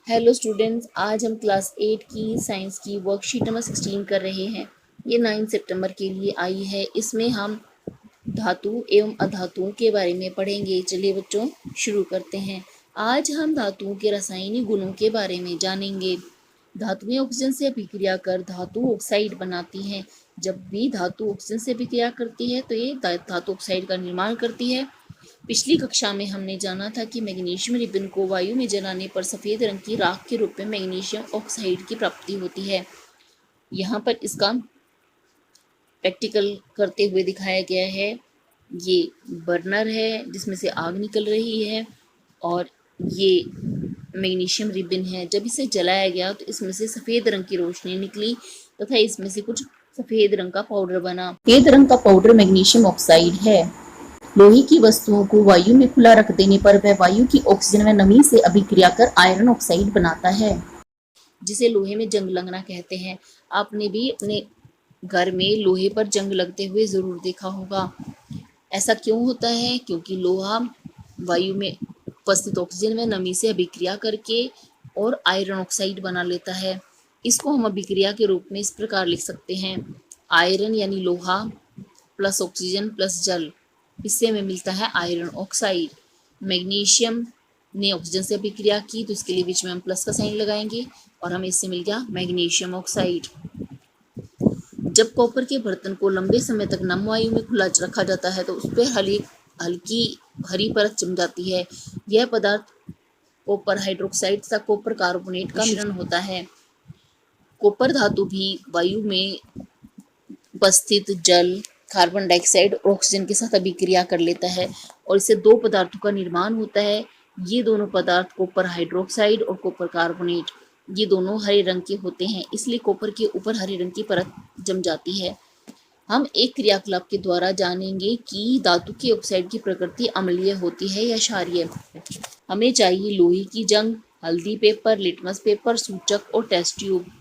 Hello students, आज हम class 8 की साइंस की वर्कशीट नंबर 16 कर रहे हैं। ये 9 सितंबर के लिए आई है। इसमें हम धातु एवं अधातुओं के बारे में पढ़ेंगे। चलिए बच्चों शुरू करते हैं। आज हम धातुओं के रासायनिक गुणों के बारे में जानेंगे। धातुएं ऑक्सीजन से अभिक्रिया कर धातु ऑक्साइड बनाती हैं। जब भी धातु ऑक्सीजन से अभिक्रिया करती है तो ये धातु ऑक्साइड का निर्माण करती है। पिछली कक्षा में हमने जाना था कि मैग्नीशियम रिबन को वायु में जलाने पर सफ़ेद रंग की राख के रूप में मैग्नीशियम ऑक्साइड की प्राप्ति होती है। यहाँ पर इसका प्रैक्टिकल करते हुए दिखाया गया है। ये बर्नर है जिसमें से आग निकल रही है और ये मैग्नीशियम रिबन है। जब इसे जलाया गया तो इसमें से सफ़ेद रंग की रोशनी निकली तथा इसमें से कुछ सफ़ेद रंग का पाउडर बना। सफ़ेद रंग का पाउडर मैग्नीशियम ऑक्साइड है। लोहे की वस्तुओं को वायु में खुला रख देने पर वह वायु की ऑक्सीजन व नमी से अभिक्रिया कर आयरन ऑक्साइड बनाता है, जिसे लोहे में जंग लगना कहते हैं। आपने भी अपने घर में लोहे पर जंग लगते हुए जरूर देखा होगा। ऐसा क्यों होता है? क्योंकि लोहा वायु में उपस्थित ऑक्सीजन व नमी से अभिक्रिया करके और आयरन ऑक्साइड बना लेता है। इसको हम अभिक्रिया के रूप में इस प्रकार लिख सकते हैं। आयरन यानी लोहा प्लस ऑक्सीजन प्लस जल, इससे हमें मिलता है आयरन ऑक्साइड। मैग्नीशियम ने ऑक्सीजन से अभिक्रिया की तो इसके लिए बीच में हम प्लस का साइन लगाएंगे और हमें इससे मिल गया मैग्नीशियम ऑक्साइड। जब कॉपर के बर्तन को लंबे समय तक नम वायु में खुला रखा जाता है तो उस पर हल्की हरी परत जम जाती है। यह पदार्थ कॉपर हाइड्रोक्साइड तथा कॉपर कार्बोनेट का मिश्रण होता है। कॉपर धातु भी वायु में उपस्थित जल, कार्बन डाइऑक्साइड और ऑक्सीजन के साथ अभिक्रिया कर लेता है और इससे दो पदार्थों का निर्माण होता है। ये दोनों पदार्थ कॉपर हाइड्रोक्साइड और कॉपर कार्बोनेट, ये दोनों हरे रंग के होते हैं, इसलिए कॉपर के ऊपर हरे रंग की परत जम जाती है। हम एक क्रियाकलाप के द्वारा जानेंगे कि धातु की ऑक्साइड की प्रकृति अम्लीय होती है या क्षारीय। हमें चाहिए लोहे की जंग, हल्दी पेपर, लिटमस पेपर, सूचक और टेस्ट ट्यूब।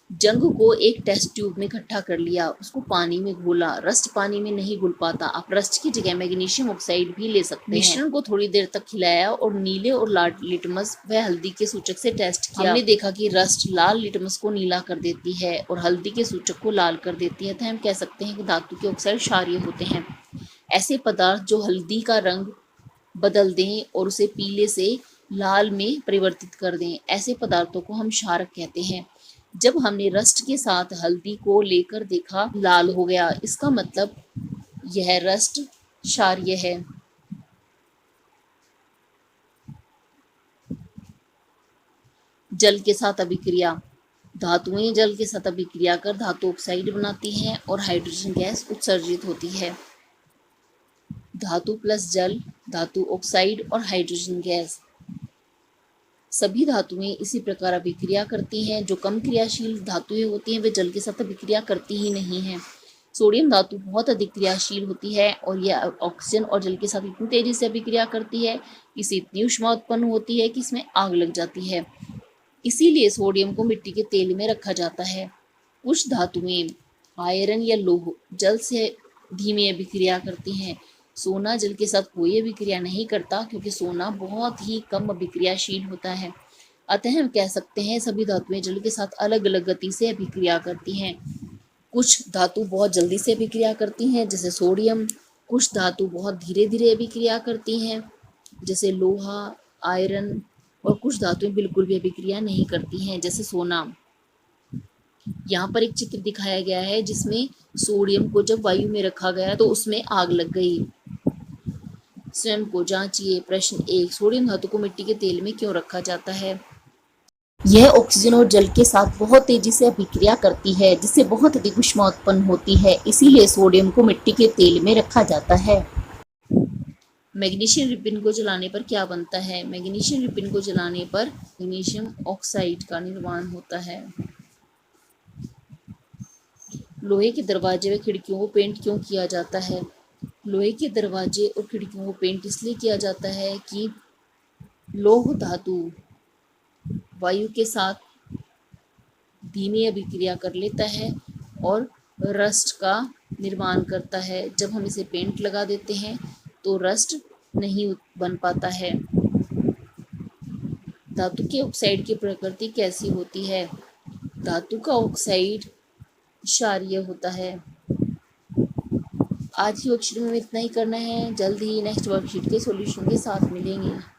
जंग को एक टेस्ट ट्यूब में इकट्ठा कर लिया, उसको पानी में घोला। रस्ट पानी में नहीं घुल पाता, आप रस्ट की जगह मैग्नीशियम ऑक्साइड भी ले सकते हैं। मिश्रण को थोड़ी देर तक खिलाया और नीले और लाल लिटमस व हल्दी के सूचक से टेस्ट किया। हमने देखा कि रस्ट लाल लिटमस को नीला कर देती है और हल्दी के सूचक को लाल कर देती है, तो हम कह सकते हैं कि धातु के ऑक्साइड क्षारीय होते हैं। ऐसे पदार्थ जो हल्दी का रंग बदल दें और उसे पीले से लाल में परिवर्तित कर दें, ऐसे पदार्थों को हम क्षारक कहते हैं। जब हमने रस्ट के साथ हल्दी को लेकर देखा, लाल हो गया, इसका मतलब यह रस्ट क्षारीय है। जल के साथ अभिक्रिया। धातुएं जल के साथ अभिक्रिया कर धातु ऑक्साइड बनाती हैं और हाइड्रोजन गैस उत्सर्जित होती है। धातु प्लस जल, धातु ऑक्साइड और हाइड्रोजन गैस, सभी धातुएं इसी प्रकार अभिक्रिया करती हैं। जो कम क्रियाशील धातुएं होती हैं वे जल के साथ अभिक्रिया करती ही नहीं हैं। सोडियम धातु बहुत अधिक क्रियाशील होती है और यह ऑक्सीजन और जल के साथ इतनी तेजी से अभिक्रिया करती है, इससे इतनी ऊष्मा उत्पन्न होती है कि इसमें आग लग जाती है। इसीलिए सोडियम को मिट्टी के तेल में रखा जाता है। कुछ धातुएं आयरन या लौह जल से धीमी अभिक्रिया करती हैं। सोना जल के साथ कोई अभिक्रिया नहीं करता क्योंकि सोना बहुत ही कम अभिक्रियाशील होता है। अतः हम कह सकते हैं सभी धातुएं जल के साथ अलग अलग गति से अभिक्रिया करती हैं। कुछ धातु बहुत जल्दी से अभिक्रिया करती हैं जैसे सोडियम, कुछ धातु बहुत धीरे धीरे अभिक्रिया करती हैं जैसे लोहा, आयरन, और कुछ धातुएं बिल्कुल भी अभिक्रिया नहीं करती हैं जैसे सोना। यहाँ पर एक चित्र दिखाया गया है जिसमें सोडियम को जब वायु में रखा गया तो उसमें आग लग गई। स्वयं को जांचिए। प्रश्न 1, सोडियम धातु को मिट्टी के तेल में क्यों रखा जाता है? यह ऑक्सीजन और जल के साथ बहुत तेजी से अभिक्रिया करती है जिससे बहुत अधिक ऊष्मा उत्पन्न होती है, इसीलिए सोडियम को मिट्टी के तेल में रखा जाता है। मैग्नीशियम रिबन को जलाने पर क्या बनता है? मैग्नीशियम रिबन को जलाने पर मैग्नीशियम ऑक्साइड का निर्माण होता है। लोहे के दरवाजे व खिड़कियों को पेंट क्यों किया जाता है? लोहे के दरवाजे और खिड़कियों को पेंट इसलिए किया जाता है कि लौह धातु वायु के साथ धीमी अभिक्रिया कर लेता है और रस्ट का निर्माण करता है। जब हम इसे पेंट लगा देते हैं तो रस्ट नहीं बन पाता है। धातु के ऑक्साइड की प्रकृति कैसी होती है? धातु का ऑक्साइड क्षारीय होता है। आज की वर्कशीट में इतना ही करना है। जल्द ही नेक्स्ट वर्कशीट के सॉल्यूशन के साथ मिलेंगे।